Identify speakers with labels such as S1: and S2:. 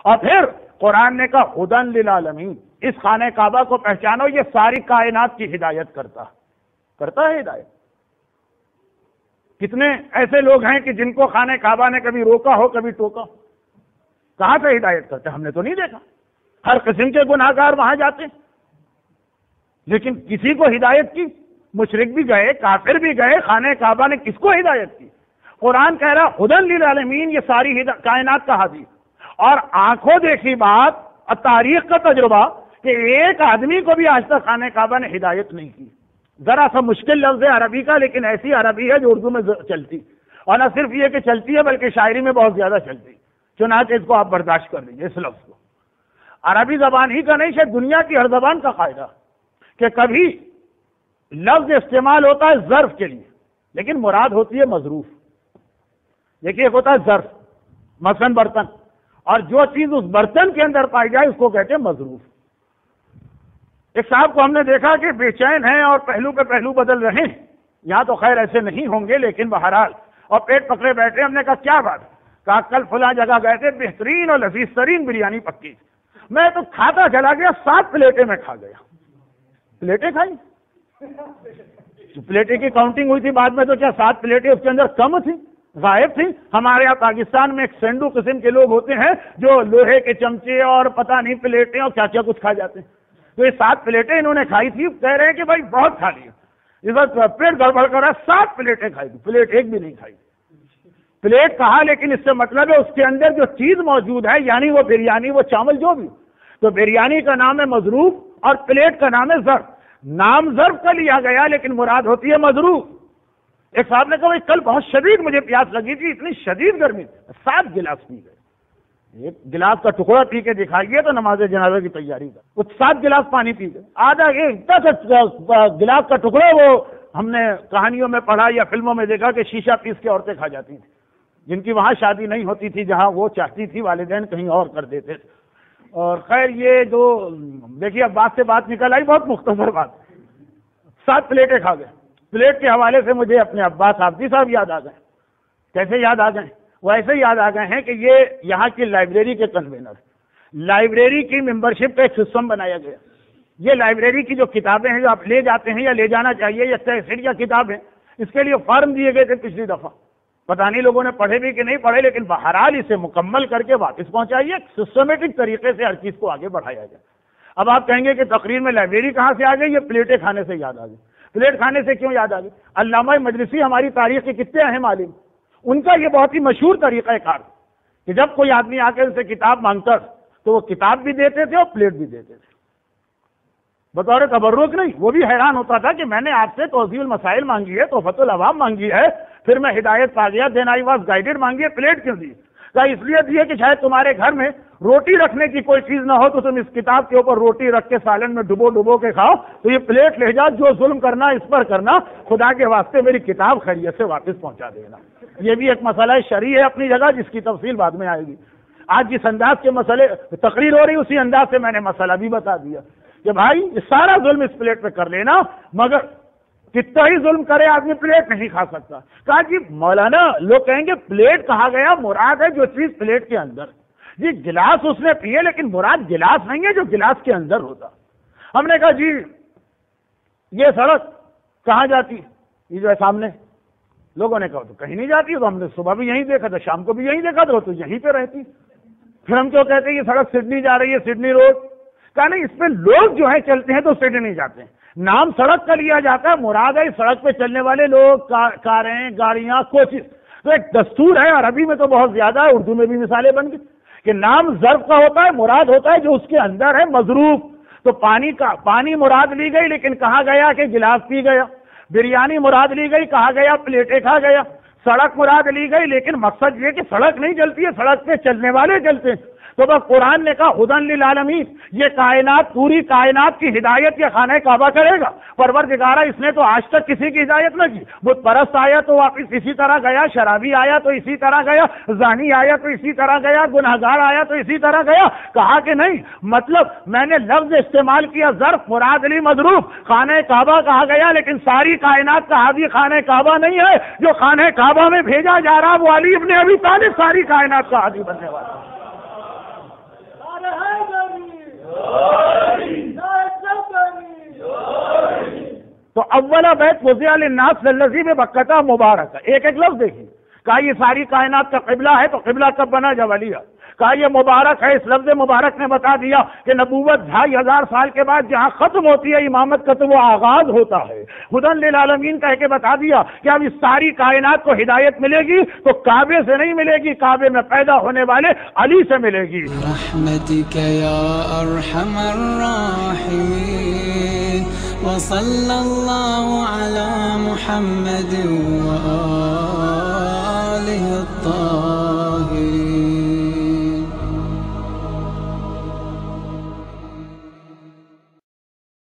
S1: اور پھر قرآن نے کہا ہدن للعالمین، اس خانہ کعبہ کو پہچانو، یہ ساری کائنات کی ہدایت کرتا ہے ہدایت۔ کتنے ایسے لوگ ہیں کہ جن کو خانہ کعبہ نے کبھی روکا ہو کبھی ٹوکا؟ کہاں سے ہدایت کرتے؟ ہم نے تو نہیں دیکھا۔ ہر قسم کے گناہ گار وہاں جاتے، لیکن کسی کو ہدایت کی؟ مشرک بھی گئے، کافر بھی گئے، خانہ کعبہ نے کس کو ہدایت کی؟ قرآن کہہ رہا ہدن للعالمین، یہ ساری کائنات کا حدیث اور آنکھوں دیکھی بات اور تاریخ کا تجربہ کہ ایک آدمی کو بھی آج تک خانہ کعبہ نے ہدایت نہیں کی۔ ذرا سا مشکل لفظ ہے عربی کا، لیکن ایسی عربی ہے جو اردو میں چلتی، اور نہ صرف یہ کہ چلتی ہے بلکہ شاعری میں بہت زیادہ چلتی، چنانچہ اس کو آپ برداشت کر لیجیے۔ اس لفظ کو عربی زبان ہی کا نہیں، شاید دنیا کی ہر زبان کا قاعدہ کہ کبھی لفظ استعمال ہوتا ہے ظرف کے لیے لیکن مراد ہوتی ہے مظروف۔ دیکھیے ایک ہوتا ہے ظرف، مثلا برتن، اور جو چیز اس برتن کے اندر پائی جائے اس کو کہتے ہیں مظروف۔ ایک صاحب کو ہم نے دیکھا کہ بے چین ہیں اور پہلو پہ پہلو بدل رہے ہیں، یہاں تو خیر ایسے نہیں ہوں گے لیکن بہرحال، اور پیٹ پکڑے بیٹھے۔ ہم نے کہا کیا بات؟ کہا کل فلاں جگہ گئے تھے، بہترین اور لذیذ ترین بریانی پکی، میں تو کھاتا چلا گیا، 7 پلیٹیں میں کھا گیا۔ پلیٹیں کھائی؟ پلیٹیں کی کاؤنٹنگ ہوئی تھی بعد میں، تو کیا 7 پلیٹیں اس کے اندر کم تھی، غائب تھی؟ ہمارے یہاں پاکستان میں ایک سینڈو قسم کے لوگ ہوتے ہیں جو لوہے کے چمچے اور پتہ نہیں پلیٹیں اور کیا کیا کچھ کھا جاتے ہیں، تو یہ 7 پلیٹیں انہوں نے کھائی تھی، کہہ رہے ہیں کہ بھائی بہت کھا لیا، اس وقت پیٹ گڑبڑ کر رہا ہے، 7 پلیٹیں کھائی تھی، پلیٹ ایک بھی نہیں کھائی۔ پلیٹ کہا لیکن اس سے مطلب ہے اس کے اندر جو چیز موجود ہے، یعنی وہ بریانی، وہ چاول جو بھی، تو بریانی کا نام ہے مظروف اور پلیٹ کا نام ہے ظرف۔ نام ظرف کا لیا گیا لیکن مراد ہوتی ہے مظروف۔ ایک صاحب نے کہا کل بہت شدید مجھے پیاس لگی تھی، اتنی شدید گرمی، 7 گلاس پی گئے۔ ایک گلاس کا ٹکڑا پی کے دکھائیے تو نماز جنازہ کی تیاری کا، وہ 7 گلاس پانی پی گئے، آدھا ایک گلاس کا ٹکڑا، وہ ہم نے کہانیوں میں پڑھا یا فلموں میں دیکھا کہ شیشہ پیس کے عورتیں کھا جاتی تھیں، جن کی وہاں شادی نہیں ہوتی تھی، جہاں وہ چاہتی تھی والدین کہیں اور کر دیتے تھے۔ اور خیر یہ جو دیکھیے اب بات سے بات نکل آئی، بہت مختصر بات، 7 پلیٹیں کھا گئے۔ پلیٹ کے حوالے سے مجھے اپنے عباس حافظی صاحب یاد آ گئے۔ کیسے یاد آ گئے؟ وہ ایسے یاد آ گئے ہیں کہ یہ یہاں کی لائبریری کے کنوینر، لائبریری کی ممبرشپ کا ایک سسٹم بنایا گیا۔ یہ لائبریری کی جو کتابیں ہیں جو آپ لے جاتے ہیں یا لے جانا چاہیے، یا تحصیل یا کتابیں، اس کے لیے فارم دیے گئے تھے پچھلی دفعہ، پتہ نہیں لوگوں نے پڑھے بھی کہ نہیں پڑھے، لیکن بہرحال اسے مکمل کر کے واپس پہنچائیے، سسٹمیٹک طریقے سے ہر چیز کو آگے بڑھایا جائے۔ اب آپ کہیں گے کہ تقریر میں لائبریری کہاں سے آ گئی؟ یہ پلیٹیں کھانے سے یاد آ گئی۔ پلیٹ کھانے سے کیوں یاد آ گئی؟ علامہ مجلسی ہماری تاریخ کے کتنے اہم عالم، ان کا یہ بہت ہی مشہور طریقہ کار کہ جب کوئی آدمی آ کے ان سے کتاب مانگتا تو وہ کتاب بھی دیتے تھے اور پلیٹ بھی دیتے تھے، بطور تبرک نہیں۔ وہ بھی حیران ہوتا تھا کہ میں نے آپ سے توضیح المسائل مانگی ہے، تحفۃ العوام مانگی ہے، پھر میں ہدایت تازیہ دین آئی واز گائیڈڈ مانگی ہے، پلیٹ کیوں دی؟ کہا اس لیے دیے کہ شاید تمہارے گھر میں روٹی رکھنے کی کوئی چیز نہ ہو تو تم اس کتاب کے اوپر روٹی رکھ کے سالن میں ڈبو کے کھاؤ، تو یہ پلیٹ لے جاؤ، جو ظلم کرنا اس پر کرنا، خدا کے واسطے میری کتاب خیریت سے واپس پہنچا دینا۔ یہ بھی ایک مسئلہ شرعی ہے اپنی جگہ، جس کی تفصیل بعد میں آئے گی۔ آج جس انداز کے مسئلے تقریر ہو رہی اسی انداز سے میں نے مسئلہ بھی بتا دیا کہ بھائی یہ سارا ظلم اس پلیٹ پہ کر لینا، مگر کتنا ہی ظلم کرے آدمی پلیٹ نہیں کھا سکتا۔ کہا جی مولانا لوگ کہیں گے پلیٹ کہا گیا، مراد ہے جو چیز پلیٹ کے اندر، جی گلاس اس نے پیے لیکن مراد گلاس نہیں ہے جو گلاس کے اندر ہوتا۔ ہم نے کہا جی یہ سڑک کہاں جاتی؟ یہ جو ہے سامنے، لوگوں نے کہا تو کہیں نہیں جاتی، تو ہم نے صبح بھی یہیں دیکھا تھا، شام کو بھی یہیں دیکھا تھا، تو یہیں پہ رہتی، پھر ہم کیوں کہتے ہیں یہ سڑک سڈنی جا رہی ہے، سڈنی روڈ؟ کہا نہیں، اس پہ لوگ جو ہے چلتے ہیں تو سڈنی جاتے ہیں، نام سڑک کا لیا جاتا ہے، مراد ہے سڑک پہ چلنے والے لوگ، کاریں، گاڑیاں، کوچز۔ تو ایک دستور ہے، عربی میں تو بہت زیادہ ہے، اردو میں بھی مثالیں بن گئی کہ نام ظرف کا ہوتا ہے، مراد ہوتا ہے جو اس کے اندر ہے مظروف۔ تو پانی مراد لی گئی لیکن کہا گیا کہ گلاس پی گیا، بریانی مراد لی گئی، کہا گیا پلیٹیں کھا گیا، سڑک مراد لی گئی لیکن مقصد یہ کہ سڑک نہیں چلتی ہے، سڑک پہ چلنے والے چلتے ہیں۔ تو بس قرآن نے کہا ہدن للعالمین، یہ کائنات، پوری کائنات کی ہدایت یہ خانہ کعبہ کرے گا۔ پروردگارہ اس نے تو آج تک کسی کی ہدایت نہ کی، بت پرست آیا تو واپس اسی طرح گیا، شرابی آیا تو اسی طرح گیا، زانی آیا تو اسی طرح گیا، گنہگار آیا تو اسی طرح گیا۔ کہا کہ نہیں، مطلب میں نے لفظ استعمال کیا ظرف، مراد لی مظروف، خانہ کعبہ کہا گیا لیکن ساری کائنات کا حاوی خانہ کعبہ نہیں ہے، جو خانہ کعبہ میں بھیجا جا رہا وہ علی ابن ابی طالب ساری کائنات کا حاوی بننے والا۔ والا بیت وضع للناس للذی ببکۃ مبارک، ایک ایک لفظ دیکھیے. کہا یہ ساری کائنات کا قبلہ ہے، تو قبلہ کب بنا؟ جب علی. کہا یہ مبارک ہے، اس لفظ مبارک نے بتا دیا کہ نبوت 2500 سال کے بعد جہاں ختم ہوتی ہے امامت کا تو وہ آغاز ہوتا ہے. ہدی للعالمین کہہ کے بتا دیا کہ اب اس ساری کائنات کو ہدایت ملے گی تو کعبے سے نہیں ملے گی، کعبے میں پیدا ہونے والے علی سے ملے گی.
S2: برحمتک یا ارحم الراحمین وصلی اللہ علی محمد